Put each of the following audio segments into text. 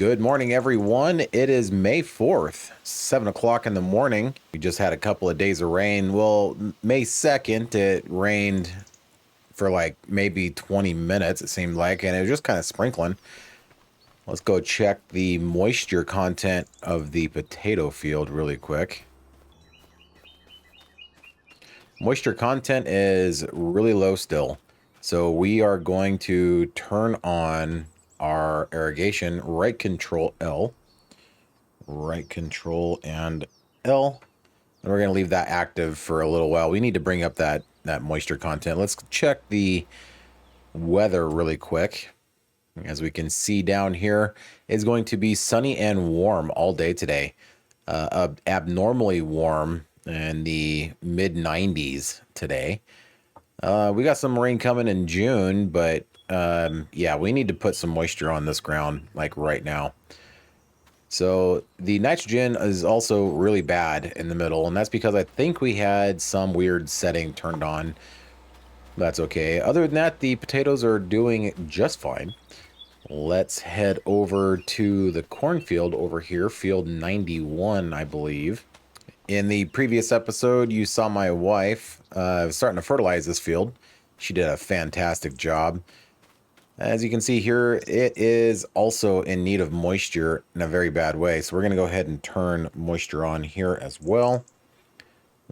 Good morning, everyone. It is May 4th, 7 o'clock in the morning. We just had a couple of days of rain. Well, May 2nd, it rained for like maybe 20 minutes, it seemed like, and it was just kind of sprinkling. Let's go check the moisture content of the potato field really quick. Moisture content is really low still. So we are going to turn on our irrigation, right control L. Right control and L. And we're going to leave that active for a little while. We need to bring up that moisture content. Let's check the weather really quick. As we can see down here, it's going to be sunny and warm all day today. Abnormally warm in the mid 90s today. We got some rain coming in June, but yeah, we need to put some moisture on this ground like right now. So the nitrogen is also really bad in the middle, and that's because I think we had some weird setting turned on. That's okay. Other than that, the potatoes are doing just fine. Let's head over to the cornfield over here, field 91, I believe. In the previous episode, you saw my wife starting to fertilize this field. She did a fantastic job. As you can see here, it is also in need of moisture in a very bad way. So we're going to go ahead and turn moisture on here as well.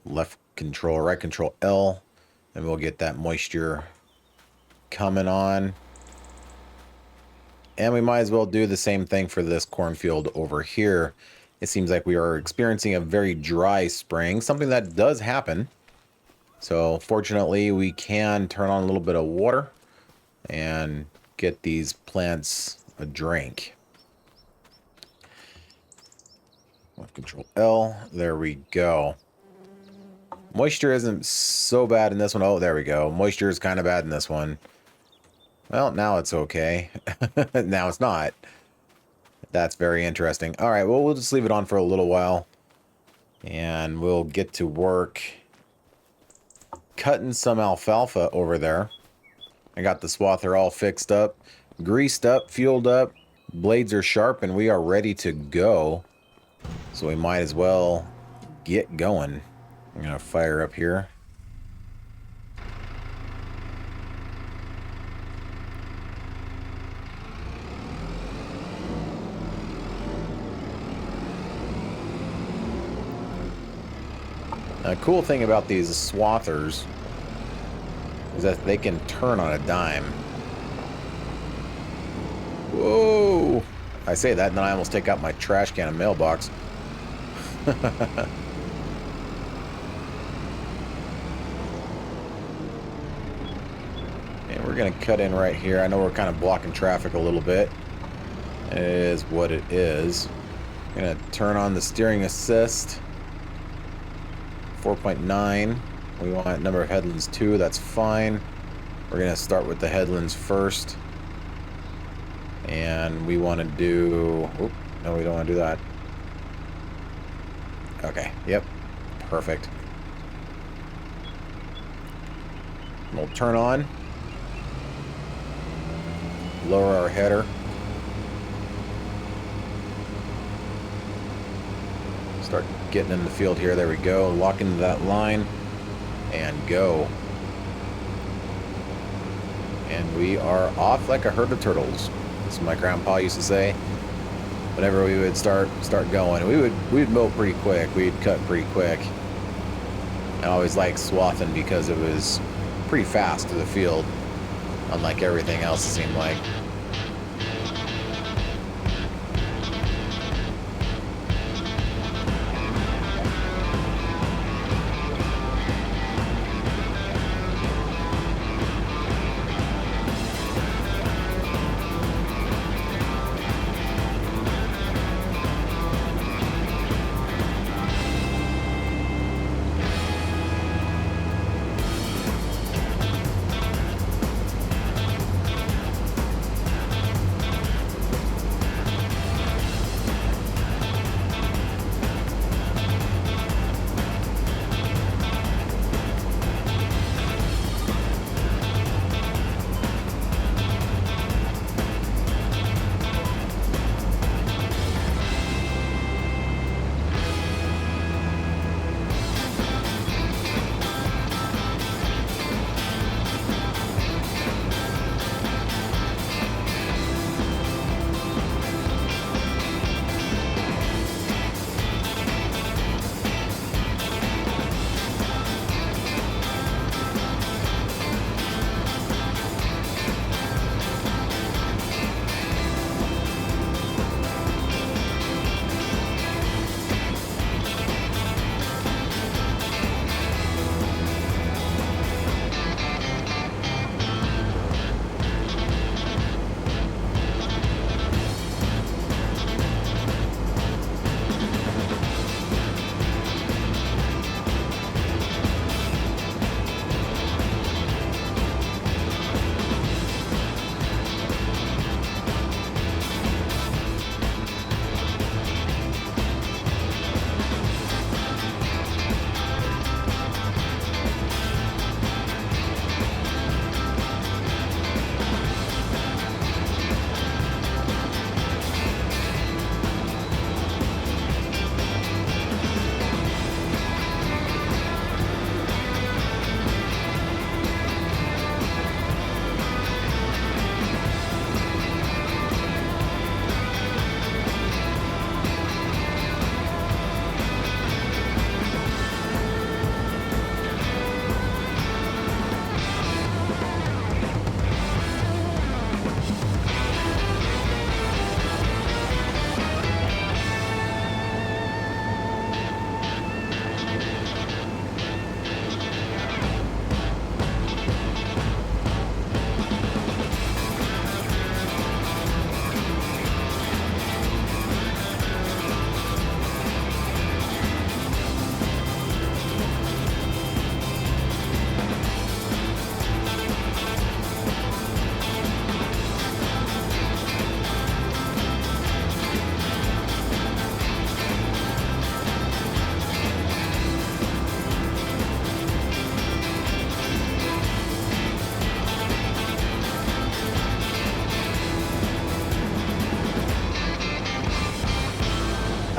Left control, right control L, and we'll get that moisture coming on. And we might as well do the same thing for this cornfield over here. It seems like we are experiencing a very dry spring, something that does happen. So fortunately, we can turn on a little bit of water and get these plants a drink. Left control L, there we go. Moisture isn't so bad in this one. Oh, there we go. Moisture is kind of bad in this one. Well, now it's okay. Now it's not. That's very interesting. All right, well, we'll just leave it on for a little while. And we'll get to work cutting some alfalfa over there. I got the swather all fixed up, greased up, fueled up. Blades are sharp, and we are ready to go. So we might as well get going. I'm going to fire up here. A cool thing about these swathers is that they can turn on a dime. Whoa! I say that, and then I almost take out my trash can and mailbox. And we're going to cut in right here. I know we're kind of blocking traffic a little bit. It is what it is. I'm going to turn on the steering assist. 4.9. We want number of headlands 2. That's fine. We're going to start with the headlands first. And we want to do... Oop, no, we don't want to do that. Okay, yep. Perfect. We'll turn on. Lower our header. Start getting in the field here. There we go. Lock into that line. And go. And we are off like a herd of turtles. That's what my grandpa used to say. Whenever we would start going, we'd mow pretty quick. We'd cut pretty quick. I always liked swathing because it was pretty fast to the field, unlike everything else it seemed like.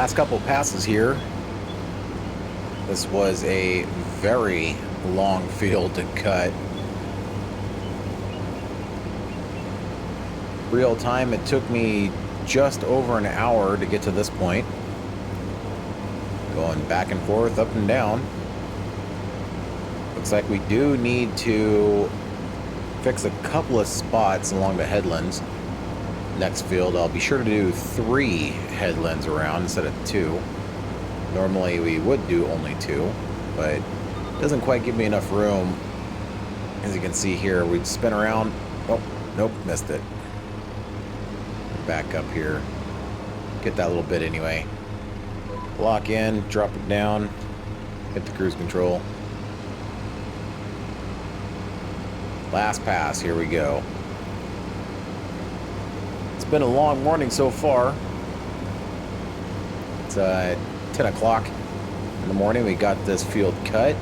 Last couple passes here. This was a very long field to cut. Real time, it took me just over an hour to get to this point. Going back and forth, up and down. Looks like we do need to fix a couple of spots along the headlands. Next field, I'll be sure to do 3 headlands around instead of 2. Normally we would do only 2, but it doesn't quite give me enough room. As you can see here, we'd spin around. Oh, nope, missed it. Back up here. Get that little bit anyway. Lock in, drop it down, hit the cruise control. Last pass, here we go. It's been a long morning so far. It's 10 o'clock in the morning. We got this field cut.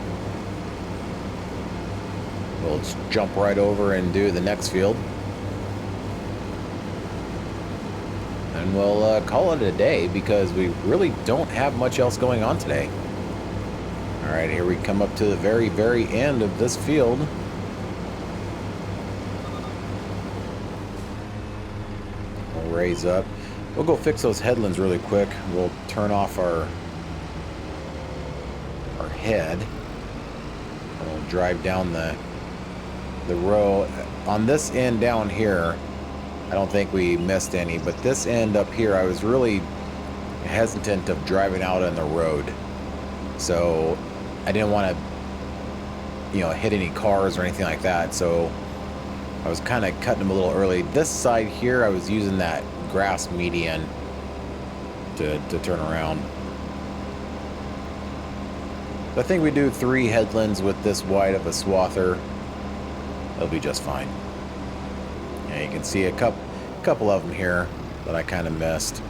We'll just jump right over and do the next field. And we'll call it a day because we really don't have much else going on today. All right, here we come up to the very, very end of this field. We'll raise up. We'll go fix those headlands really quick. We'll turn off our head. We'll drive down the row. On this end down here, I don't think we missed any, but this end up here, I was really hesitant of driving out on the road. So I didn't want to, hit any cars or anything like that. So I was kind of cutting them a little early. This side here, I was using that grass median to turn around. I think we do 3 headlands with this wide of a swather. It'll be just fine. And you can see a couple of them here that I kind of missed.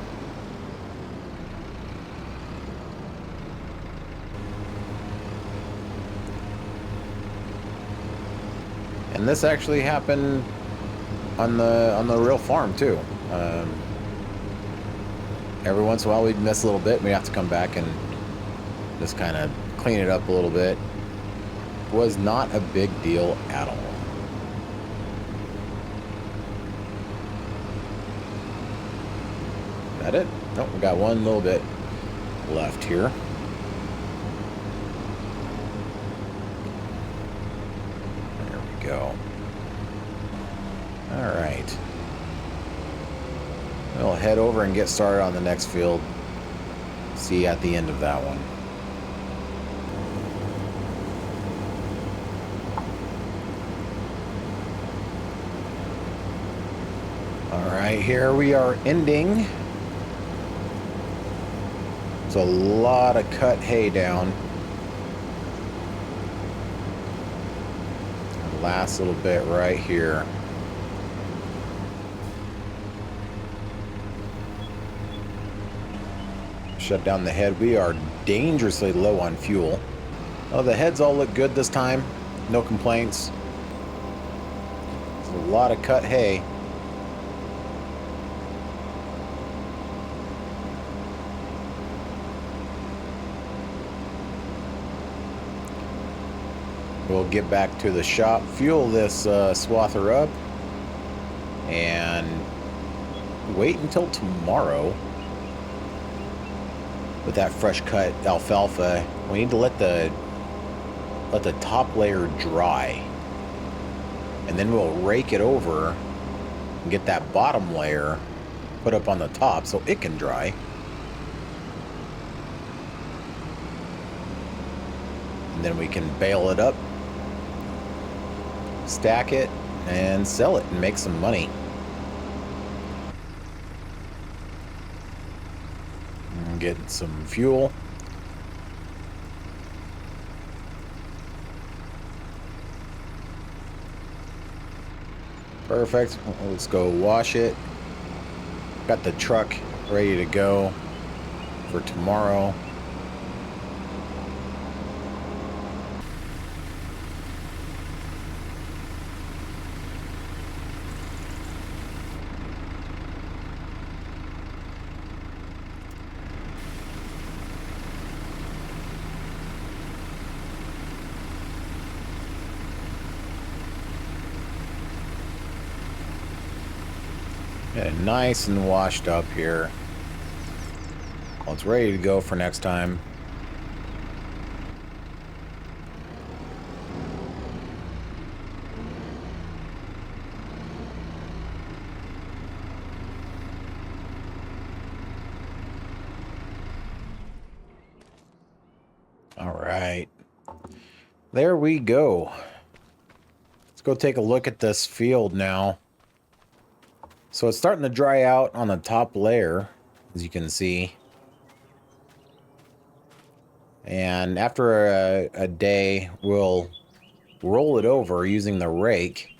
And this actually happened on the real farm too. Every once in a while we'd miss a little bit. We have to come back and just kind of clean it up a little bit. Was not a big deal at all. That it? Nope, we got one little bit left here. There we go. All right. We'll head over and get started on the next field. See you at the end of that one. All right, here we are ending. It's a lot of cut hay down. The last little bit right here. Shut down the head. We are dangerously low on fuel. Oh, the heads all look good this time. No complaints. It's a lot of cut hay. We'll get back to the shop, fuel this swather up, and wait until tomorrow with that fresh cut alfalfa. We need to let the top layer dry, and then we'll rake it over and get that bottom layer put up on the top so it can dry. And then we can bale it up, stack it, and sell it and make some money. And get some fuel. Perfect. Let's go wash it. Got the truck ready to go for tomorrow. Get it nice and washed up here. Well, it's ready to go for next time. All right. There we go. Let's go take a look at this field now. So it's starting to dry out on the top layer, as you can see. And after a day, we'll roll it over using the rake,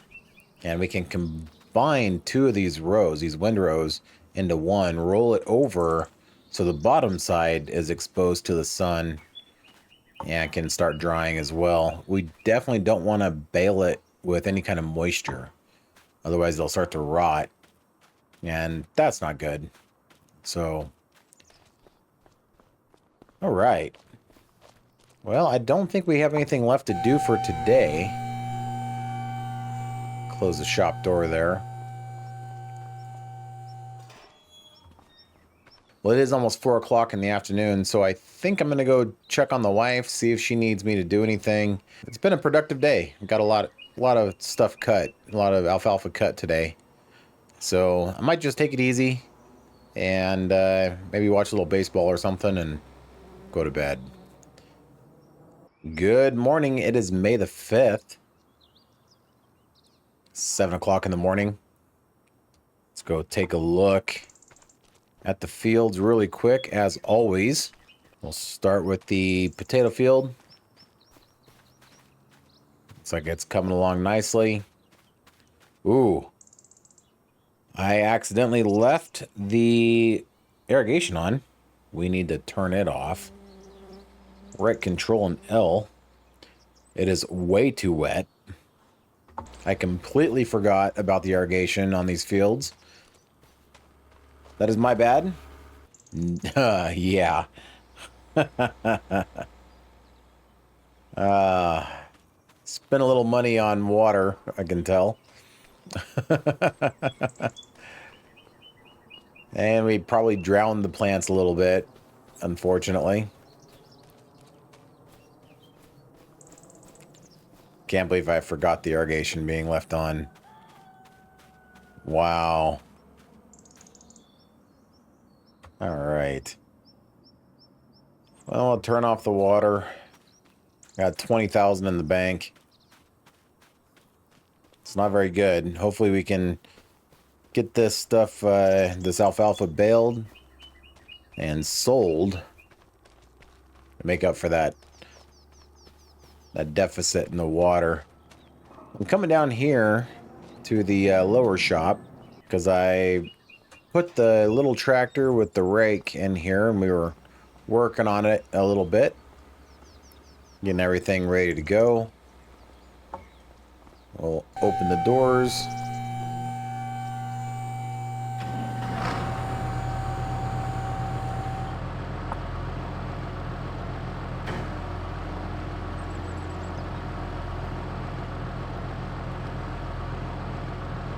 and we can combine two of these rows, these windrows, into one, roll it over so the bottom side is exposed to the sun and can start drying as well. We definitely don't want to bale it with any kind of moisture. Otherwise, they'll start to rot, and that's not good. So, all right. Well, I don't think we have anything left to do for today. Close the shop door there. Well, it is almost 4 o'clock in the afternoon, so I think I'm going to go check on the wife, see if she needs me to do anything. It's been a productive day. Got a lot of stuff cut, a lot of alfalfa cut today. So I might just take it easy and maybe watch a little baseball or something and go to bed. Good morning. It is May the 5th. 7 o'clock in the morning. Let's go take a look at the fields really quick, as always. We'll start with the potato field. Looks like it's coming along nicely. Ooh. I accidentally left the irrigation on. We need to turn it off. Right control and L. It is way too wet. I completely forgot about the irrigation on these fields. That is my bad. Yeah. Spent a little money on water, I can tell. And we probably drowned the plants a little bit, unfortunately. Can't believe I forgot the irrigation being left on. Wow. All right. Well, I'll turn off the water. Got 20,000 in the bank. It's not very good. Hopefully we can get this stuff, this alfalfa baled and sold to make up for that deficit in the water. I'm coming down here to the lower shop because I put the little tractor with the rake in here and we were working on it a little bit, getting everything ready to go. We'll open the doors.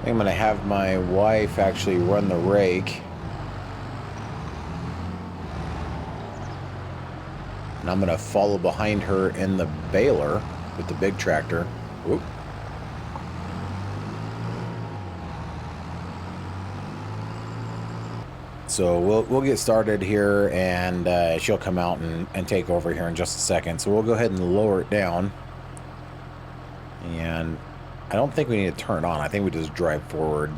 I'm going to have my wife actually run the rake. And I'm going to follow behind her in the baler with the big tractor. Whoop. So we'll get started here, and she'll come out and take over here in just a second. So we'll go ahead and lower it down. And I don't think we need to turn it on. I think we just drive forward.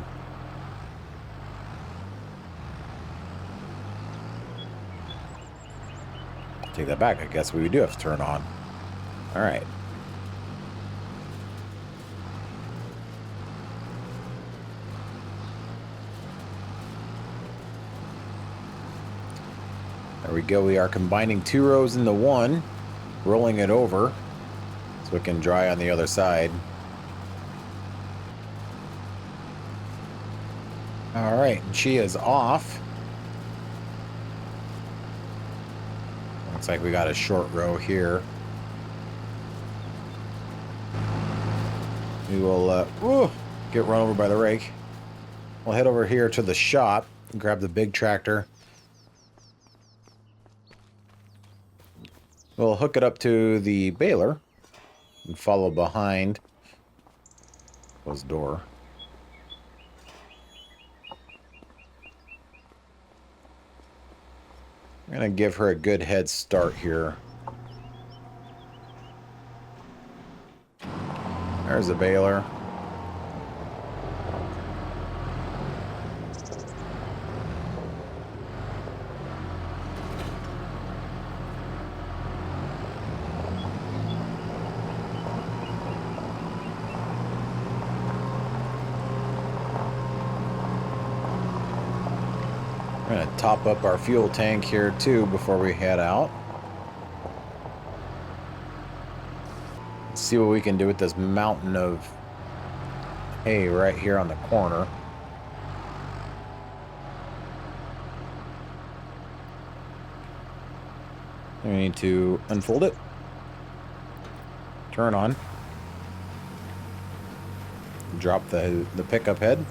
Take that back. I guess we do have to turn it on. All right. There we go. We are combining 2 rows into one, rolling it over so it can dry on the other side. All right, she is off. Looks like we got a short row here. We will get run over by the rake. we'll head over here to the shop, grab the big tractor. We'll hook it up to the baler and follow behind. Close the door. I'm going to give her a good head start here. There's the baler. We're going to top up our fuel tank here too before we head out. Let's see what we can do with this mountain of hay right here on the corner. We need to unfold it, turn on, drop the pickup head.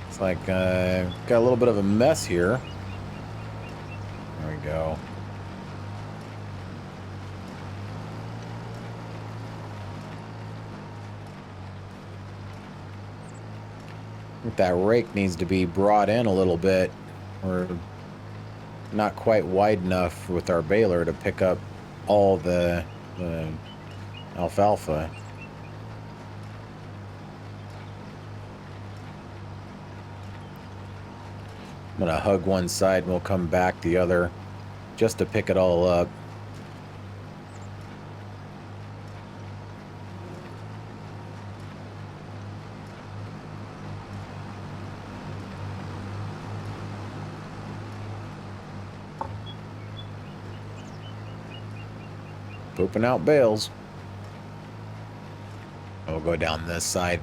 It's like got a little bit of a mess here. There we go. I think that rake needs to be brought in a little bit. We're not quite wide enough with our baler to pick up all the alfalfa. I'm going to hug one side and we'll come back the other just to pick it all up. Pooping out bales. We'll go down this side.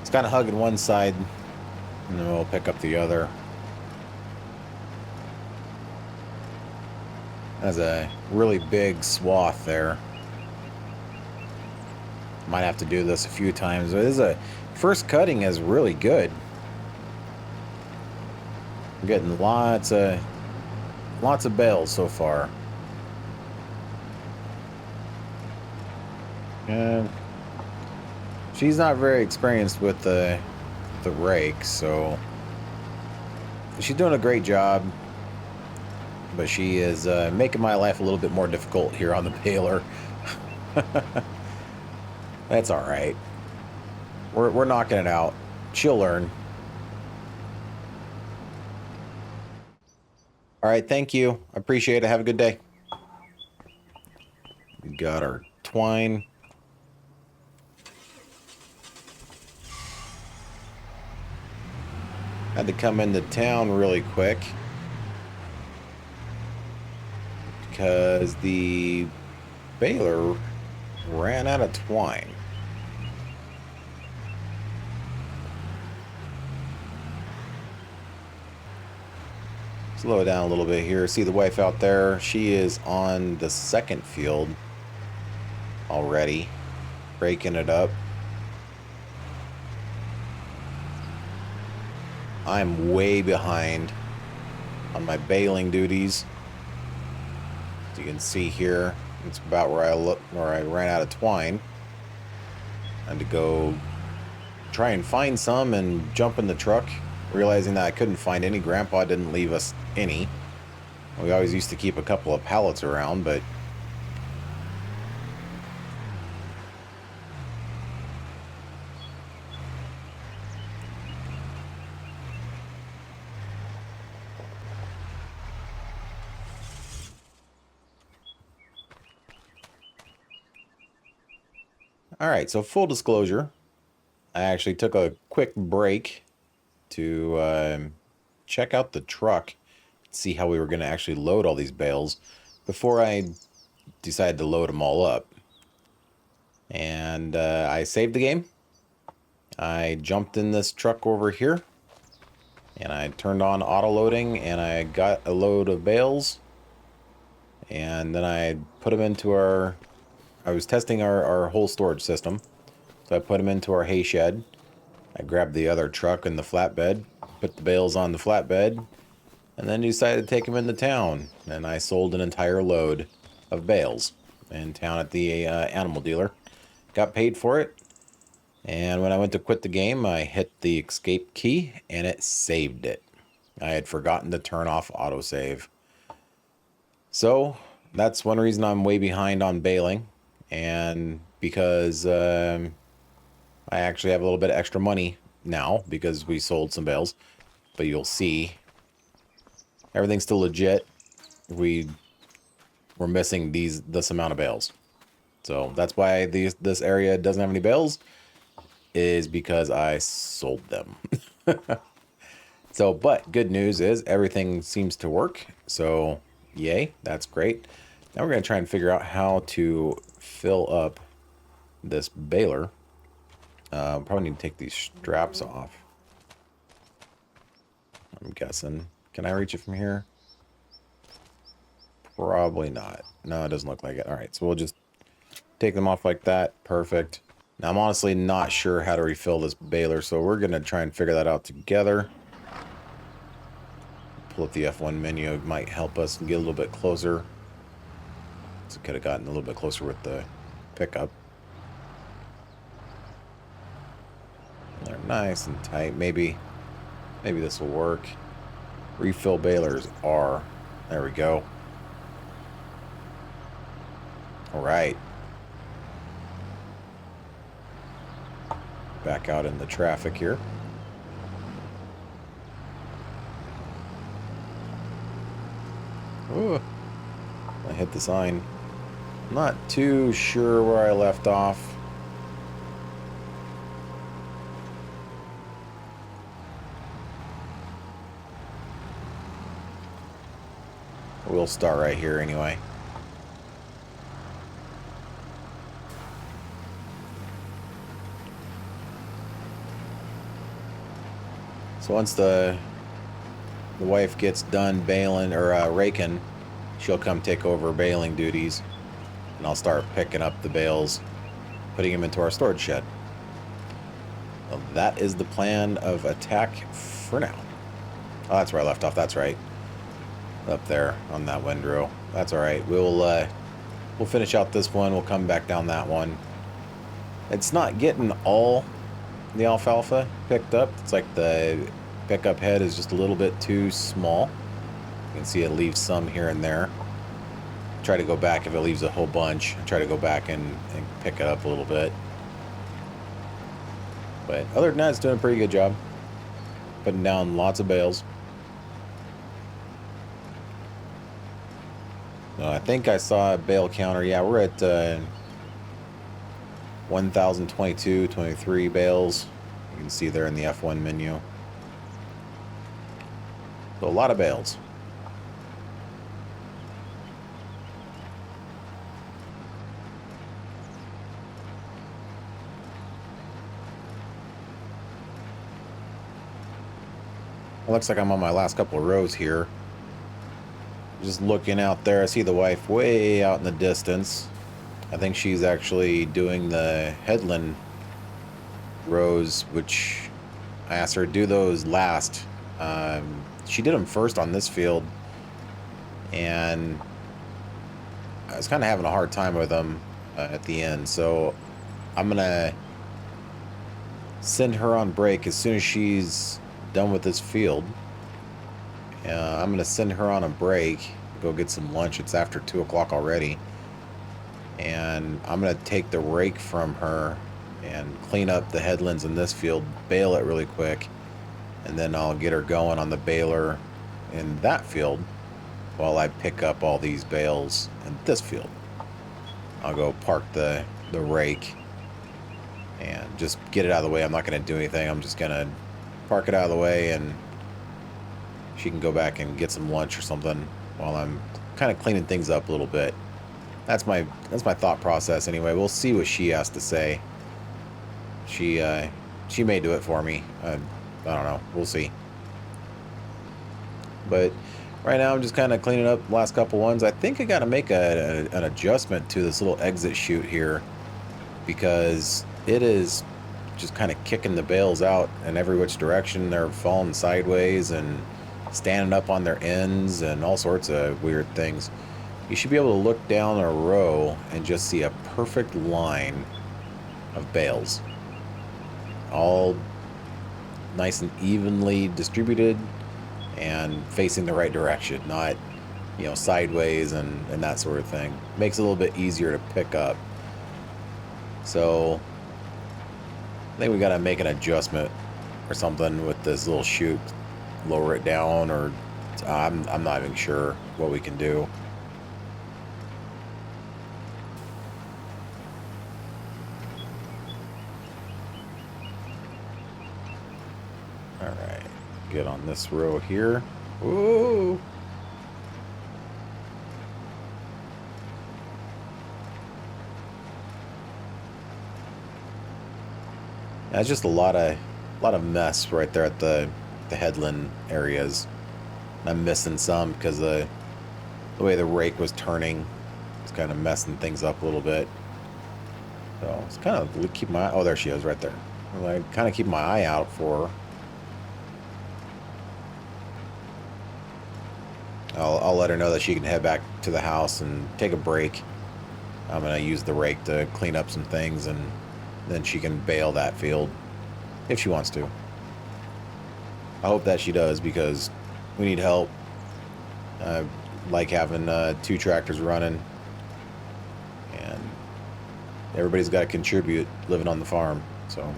It's kind of hugging one side, and then we'll pick up the other. That's a really big swath there. Might have to do this a few times. But first cutting is really good. I'm getting lots of bales so far. And she's not very experienced with the rake, so she's doing a great job. But she is making my life a little bit more difficult here on the baler. That's all right. We're knocking it out. She'll learn. All right, thank you. I appreciate it. Have a good day. We got our twine. Had to come into town really quick because the baler ran out of twine. Slow it down a little bit here. See the wife out there? She is on the second field already, breaking it up. I'm way behind on my baling duties. As you can see here, it's about where I ran out of twine. I had to go try and find some and jump in the truck, realizing that I couldn't find any. Grandpa didn't leave us any. We always used to keep a couple of pallets around, but all right, so full disclosure, I actually took a quick break to check out the truck, see how we were going to actually load all these bales before I decided to load them all up. And I saved the game. I jumped in this truck over here, and I turned on auto loading, and I got a load of bales. And then I put them into our... I was testing our whole storage system. So I put them into our hay shed. I grabbed the other truck and the flatbed, put the bales on the flatbed, and then decided to take them into town. And I sold an entire load of bales in town at the animal dealer. Got paid for it. And when I went to quit the game, I hit the escape key and it saved it. I had forgotten to turn off autosave. So that's one reason I'm way behind on baling. And because I actually have a little bit of extra money now because we sold some bales. But you'll see everything's still legit. We're missing this amount of bales. So that's why this area doesn't have any bales, is because I sold them. So, but good news is everything seems to work. So, yay, that's great. Now we're going to try and figure out how to fill up this baler. Probably need to take these straps off. I'm guessing. Can I reach it from here? Probably not. No, it doesn't look like it. All right, so we'll just take them off like that. Perfect. Now, I'm honestly not sure how to refill this baler, so we're going to try and figure that out together. Pull up the F1 menu. It might help us get a little bit closer. So could have gotten a little bit closer with the pickup. They're nice and tight. Maybe this will work. Refill balers are. There we go. All right. Back out in the traffic here. Ooh, I hit the sign. I'm not too sure where I left off. We'll start right here anyway. So once the wife gets done baling or raking, she'll come take over baling duties, and I'll start picking up the bales, putting them into our storage shed. Well, that is the plan of attack for now. Oh, that's where I left off. That's right, up there on that windrow. That's all right. We'll finish out this one. We'll come back down that one. It's not getting all the alfalfa picked up. It's like the pickup head is just a little bit too small. You can see it leaves some here and there. Try to go back if it leaves a whole bunch. Try to go back and pick it up a little bit. But other than that, it's doing a pretty good job. Putting down lots of bales. I think I saw a bale counter. Yeah, we're at 1,022, 23 bales. You can see there in the F1 menu. So a lot of bales. It looks like I'm on my last couple of rows here. Just looking out there, I see the wife way out in the distance. I think she's actually doing the headland rows, which I asked her to do those last. She did them first on this field, and I was kind of having a hard time with them at the end. So I'm going to send her on break as soon as she's done with this field. I'm going to send her on a break, go get some lunch. It's after 2 o'clock already. And I'm going to take the rake from her and clean up the headlands in this field, bale it really quick, and then I'll get her going on the baler in that field while I pick up all these bales in this field. I'll go park the rake and just get it out of the way. I'm not going to do anything. I'm just going to park it out of the way, and she can go back and get some lunch or something while I'm kind of cleaning things up a little bit. That's my thought process anyway. We'll see what she has to say. She may do it for me. I don't know. We'll see. But Right now, I'm just kind of cleaning up the last couple ones. I think I got to make an adjustment to this little exit chute here because it is just kind of kicking the bales out in every which direction. They're falling sideways and standing up on their ends and all sorts of weird things. You should be able to look down a row and just see a perfect line of bales, all nice and evenly distributed and facing the right direction, not, you know, sideways and that sort of thing. Makes it a little bit easier to pick up. So I think we got to make an adjustment or something with this little chute, lower it down, or I'm not even sure what we can do. All right, get on this row here. Ooh. That's just a lot of mess right there at the headland areas. I'm missing some because the way the rake was turning. It's kind of messing things up a little bit. So it's kind of keep my oh, there she is right there. I kind of keep my eye out for her. I'll let her know that she can head back to the house and take a break. I'm gonna use the rake to clean up some things, and then she can bale that field if she wants to. I hope that she does because we need help. I like having 2 tractors running, and everybody's got to contribute living on the farm. So,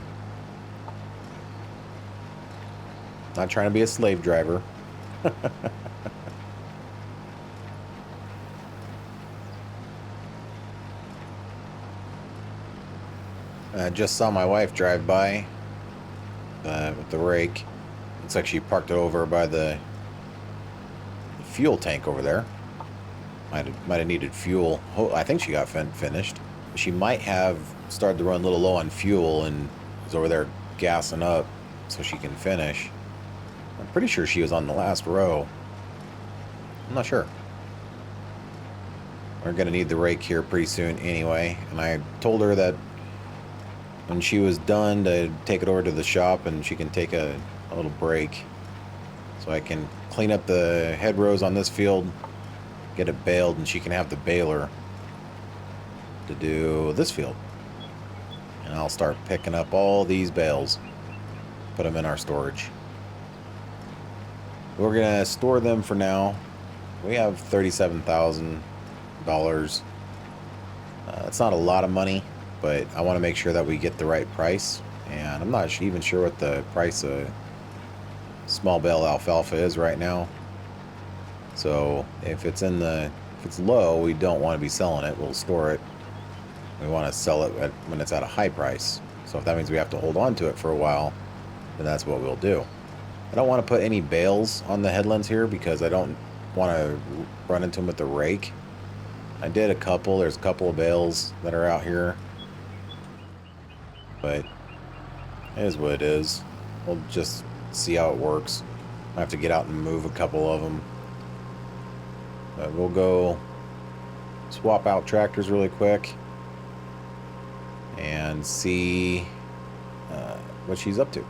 not trying to be a slave driver. I just saw my wife drive by with the rake. Looks like she parked it over by the fuel tank over there. Might have needed fuel. Oh, I think she got finished. She might have started to run a little low on fuel and is over there gassing up so she can finish. I'm pretty sure she was on the last row. I'm not sure. We're going to need the rake here pretty soon anyway. And I told her that when she was done to take it over to the shop and she can take a little break. So I can clean up the hedgerows on this field, get it baled, and she can have the baler to do this field. And I'll start picking up all these bales, put them in our storage. We're going to store them for now. We have $37,000. It's not a lot of money, but I want to make sure that we get the right price. And I'm not even sure what the price of small bale alfalfa is right now. So if it's low, we don't want to be selling it. We'll store it. We want to sell it when it's at a high price. So if that means we have to hold on to it for a while, then that's what we'll do. I don't want to put any bales on the headlands here because I don't want to run into them with the rake. I did a couple. There's a couple of bales that are out here. But it is what it is. We'll just see how it works. I have to get out and move a couple of them. But we'll go swap out tractors really quick and see what she's up to.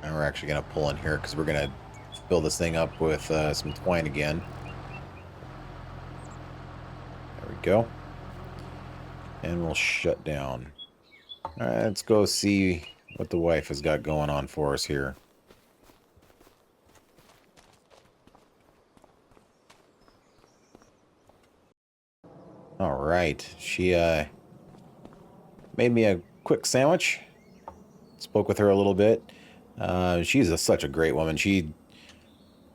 And we're actually going to pull in here because we're going to fill this thing up with some twine again. There we go. And we'll shut down. All right, let's go see what the wife has got going on for us here. All right, she made me a quick sandwich. Spoke with her a little bit. She's such a great woman. She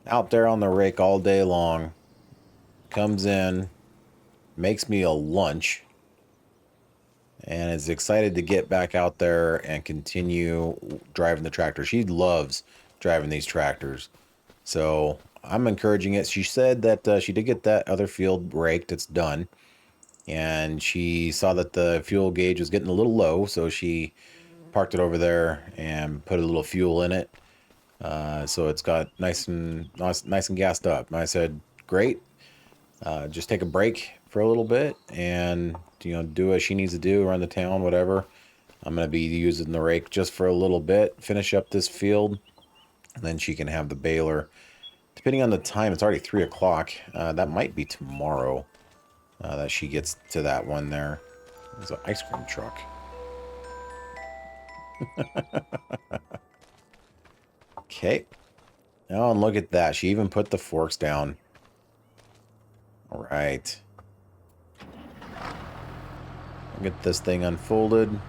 out there on the rake all day long. Comes in, makes me a lunch, and is excited to get back out there and continue driving the tractor. She loves driving these tractors. So I'm encouraging it. She said that she did get that other field raked. It's done. And she saw that the fuel gauge was getting a little low, so she parked it over there and put a little fuel in it. So it's got nice and gassed up. And I said, great. Just take a break for a little bit and do what she needs to do around the town, whatever. I'm gonna be using the rake just for a little bit, finish up this field, and then she can have the baler. Depending on the time, it's already 3 o'clock. That might be tomorrow that she gets to that one there. There's an ice cream truck. Okay. Oh, and look at that. She even put the forks down. All right. I'll get this thing unfolded.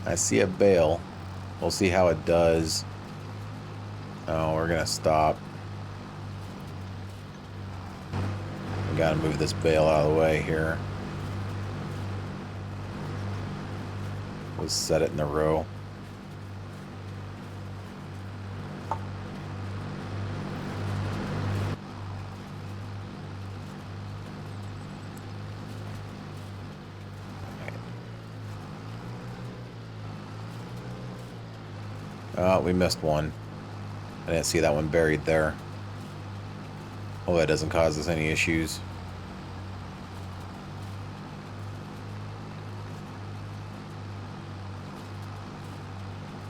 I see a bale. We'll see how it does. Oh, we're gonna stop. We gotta move this bale out of the way here. We'll set it in the row. Oh, we missed one. I didn't see that one buried there. Oh, that doesn't cause us any issues.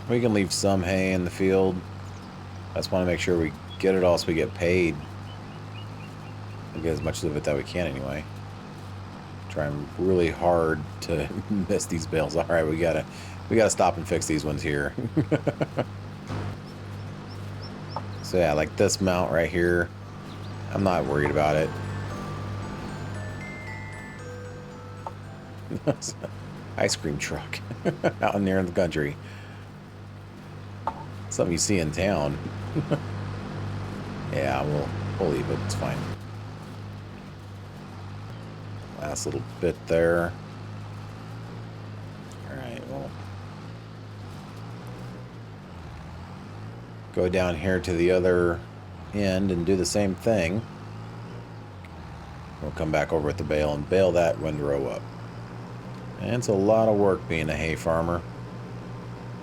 We can leave some hay in the field. I just want to make sure we get it all so we get paid. We get as much of it that we can anyway. Trying really hard to miss these bales. All right, we gotta stop and fix these ones here. So yeah, like this mount right here, I'm not worried about it. Ice cream truck out in there in the country. Something you see in town. Yeah, we'll leave it. It's fine. Last little bit there. All right, well, go down here to the other end and do the same thing. We'll come back over with the bale and bale that windrow up. And it's a lot of work being a hay farmer,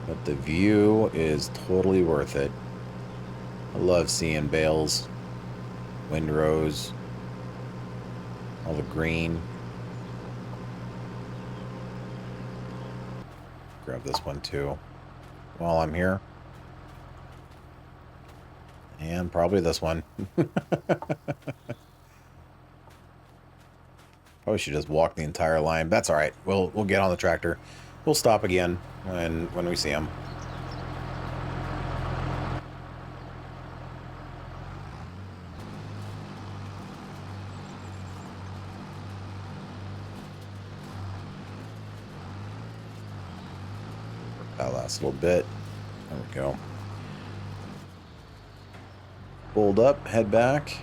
but the view is totally worth it. I love seeing bales, windrows, all the green. Grab this one too while I'm here. And probably this one. Probably should just walk the entire line. That's all right. We'll get on the tractor. We'll stop again when we see them. That last little bit. There we go. Fold up, head back.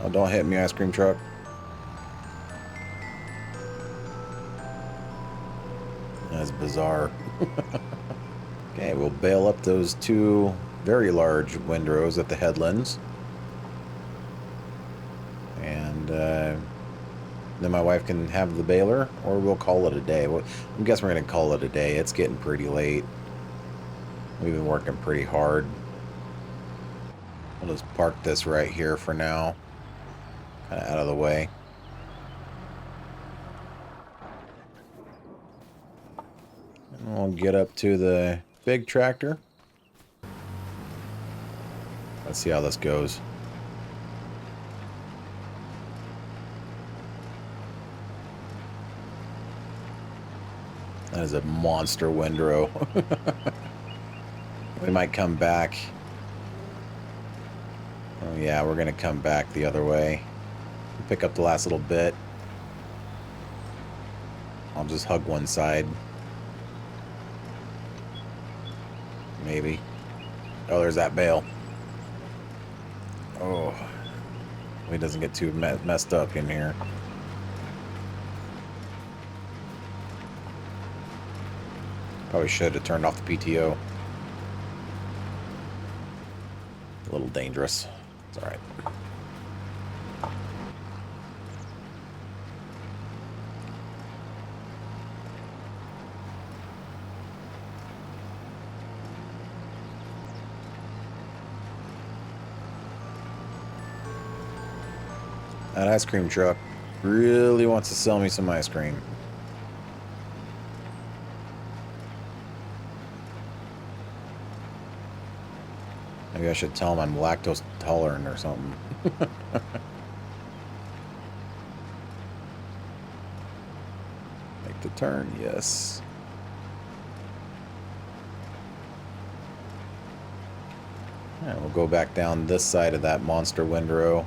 Oh, don't hit me, ice cream truck. That's bizarre. Okay, we'll bail up those two very large windrows at the headlands. And then my wife can have the baler, or we'll call it a day. Well, I guess we're going to call it a day. It's getting pretty late. We've been working pretty hard. We'll just park this right here for now. Kind of out of the way. And we'll get up to the big tractor. Let's see how this goes. That is a monster windrow. We might come back. Oh yeah, we're gonna come back the other way. Pick up the last little bit. I'll just hug one side. Maybe. Oh, there's that bale. Oh. It doesn't get too messed up in here. Probably should have turned off the PTO. A little dangerous. It's alright. That ice cream truck really wants to sell me some ice cream. Maybe I should tell him I'm lactose tolerant or something. Make the turn, yes. And we'll go back down this side of that monster windrow.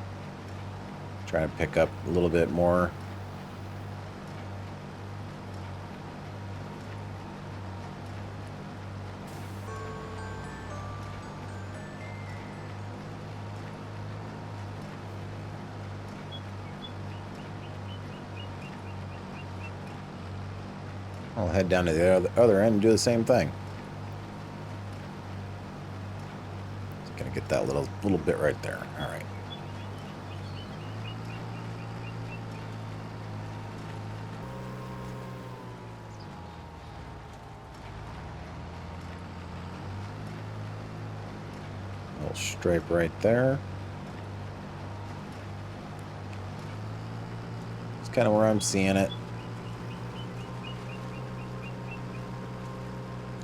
Try to pick up a little bit more. I'll head down to the other end and do the same thing. Just gonna get that little bit right there. All right. Little stripe right there. It's kind of where I'm seeing it.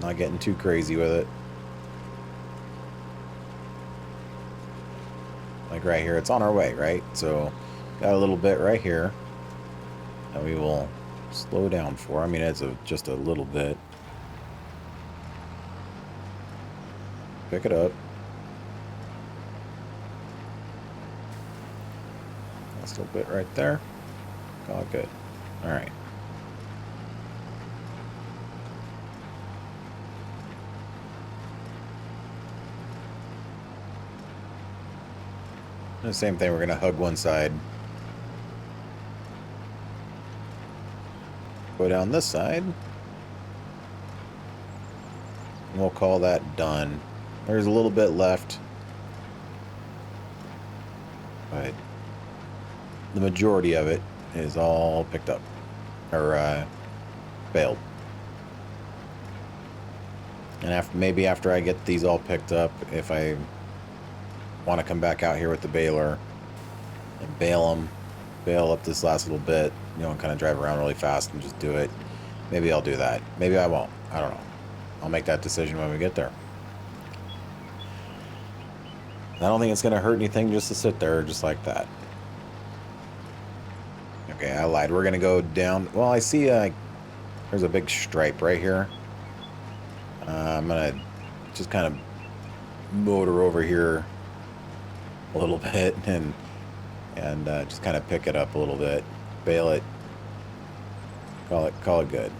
Not getting too crazy with it. Like right here, it's on our way, right? So got a little bit right here that we will slow down for. I mean, it's just a little bit. Pick it up. Last little bit right there. All good. All right. The same thing, we're going to hug one side. Go down this side. And we'll call that done. There's a little bit left. But the majority of it is all picked up. Or baled. And maybe after I get these all picked up, if I want to come back out here with the baler and bale up this last little bit, you know, and kind of drive around really fast and just do it. Maybe I'll do that. Maybe I won't. I don't know. I'll make that decision when we get there. I don't think it's going to hurt anything just to sit there just like that. Okay, I lied. We're going to go down. Well, I see there's a big stripe right here. I'm going to just kind of motor over here a little bit and just kind of pick it up a little bit, bale it, call it good.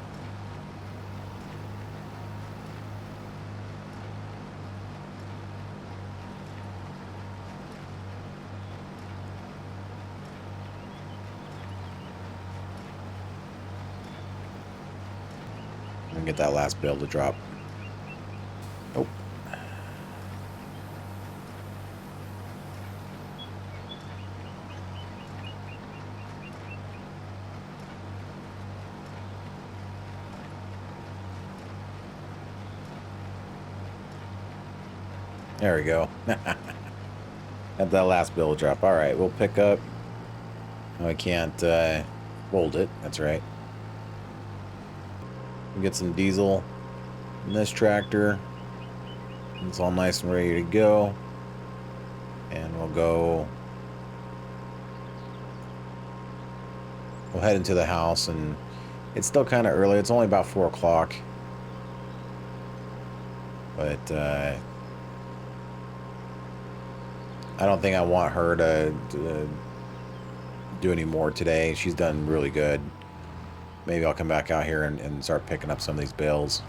And get that last bale to drop. Oh. There we go. At that last bill drop. All right, we'll pick up. Oh, I can't hold it. That's right. We'll get some diesel in this tractor. It's all nice and ready to go. And we'll head into the house, and it's still kind of early. It's only about 4 o'clock. But I don't think I want her to do any more today. She's done really good. Maybe I'll come back out here and start picking up some of these bales.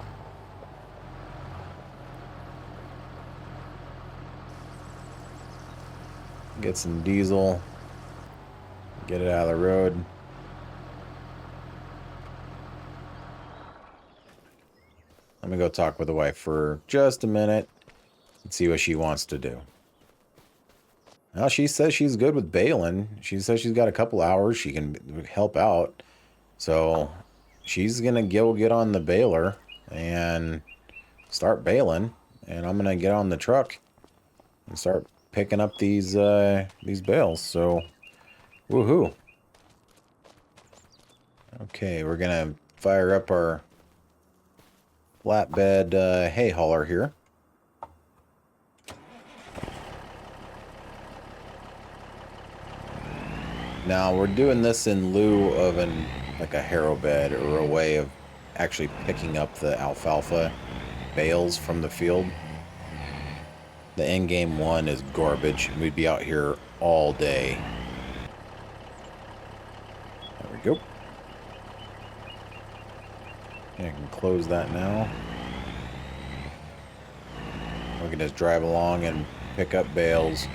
Get some diesel. Get it out of the road. Let me go talk with the wife for just a minute and see what she wants to do. Well, she says she's good with baling. She says she's got a couple hours she can help out. So she's going to go get on the baler and start baling. And I'm going to get on the truck and start picking up these bales. So, woohoo. Okay, we're going to fire up our flatbed hay hauler here. Now we're doing this in lieu of like a harrow bed or a way of actually picking up the alfalfa bales from the field. The end game one is garbage. We'd be out here all day. There we go. I can close that now. We can just drive along and pick up bales.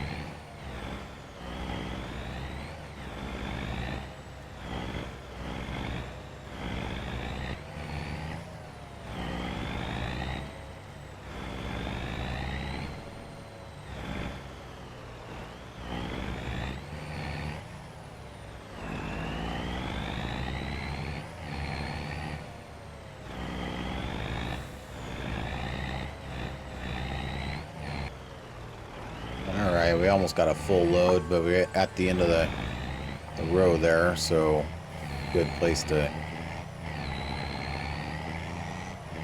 Alright, we almost got a full load, but we're at the end of the row there, so good place to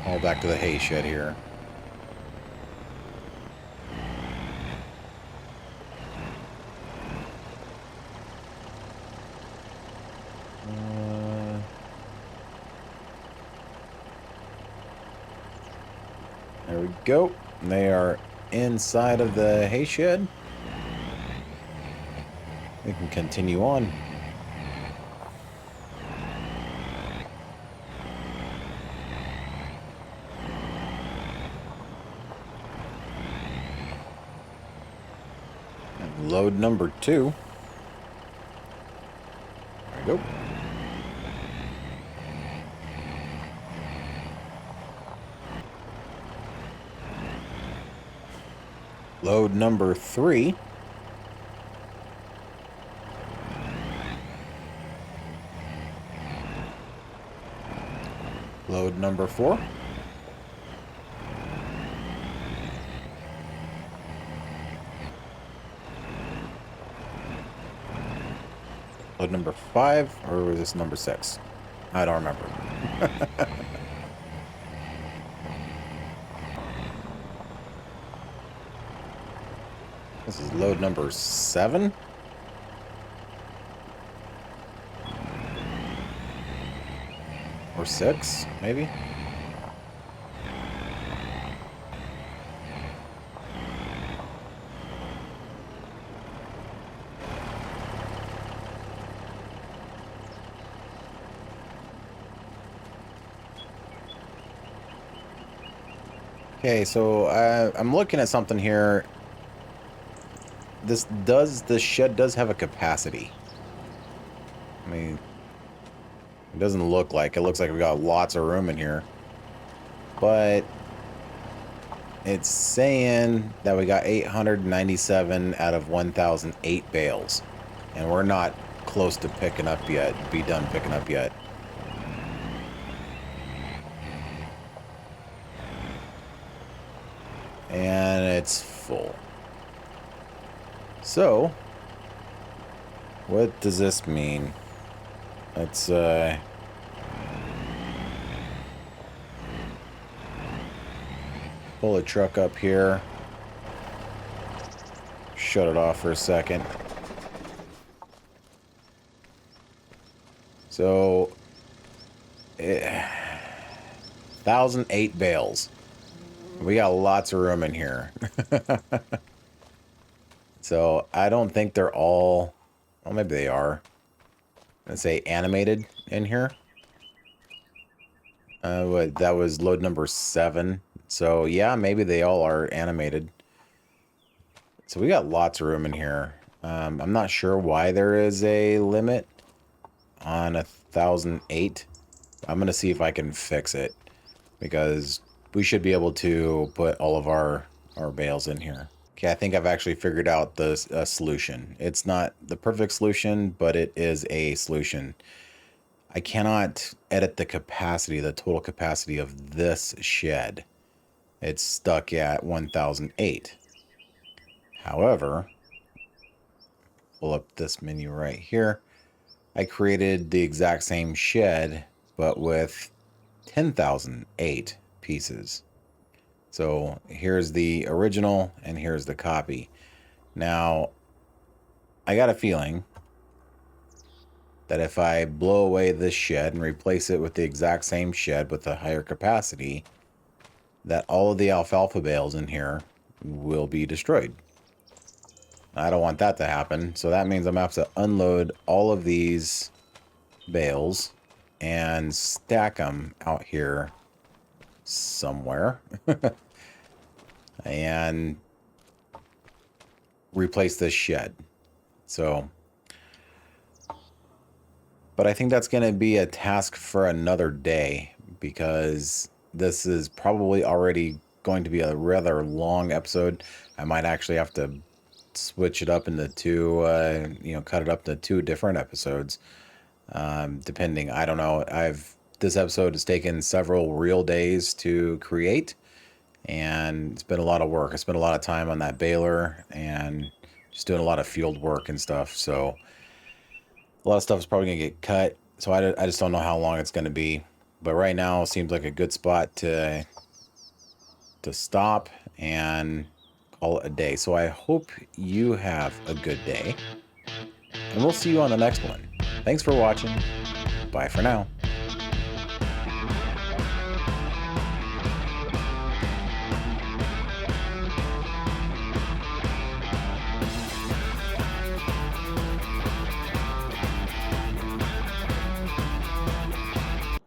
haul back to the hay shed here. There we go. They are inside of the hay shed. We can continue on. And load number 2. There we go. Load number 3. Load number 4. Load number 5, or was this number 6? I don't remember. This is load number 7. Or 6, maybe? Okay, so I'm looking at something here. This shed does have a capacity. I mean, it doesn't look like it. Looks like we got lots of room in here. But it's saying that we got 897 out of 1,008 bales. And we're not close to picking up yet. Be done picking up yet. And it's full. So, what does this mean? Let's pull a truck up here. Shut it off for a second. So, 1,008 bales. We got lots of room in here. So, I don't think they're all... Well, maybe they are. Let's say animated in here. That was load number 7. So, yeah, maybe they all are animated. So, we got lots of room in here. I'm not sure why there is a limit on 1,008. I'm going to see if I can fix it. Because we should be able to put all of our bales in here. Okay, I think I've actually figured out the solution. It's not the perfect solution, but it is a solution. I cannot edit the capacity, the total capacity of this shed. It's stuck at 1008. However, pull up this menu right here. I created the exact same shed, but with 10,008 pieces. So here's the original and here's the copy. Now, I got a feeling that if I blow away this shed and replace it with the exact same shed with a higher capacity, that all of the alfalfa bales in here will be destroyed. I don't want that to happen, so that means I'm going to have to unload all of these bales and stack them out here somewhere and replace this shed. So, but I think that's going to be a task for another day, because this is probably already going to be a rather long episode. I might actually have to switch it up into two, cut it up to two different episodes, depending. I don't know. This episode has taken several real days to create, and it's been a lot of work. I spent a lot of time on that baler and just doing a lot of field work and stuff. So a lot of stuff is probably going to get cut. So I just don't know how long it's going to be. But right now seems like a good spot to stop and call it a day. So I hope you have a good day, and we'll see you on the next one. Thanks for watching. Bye for now.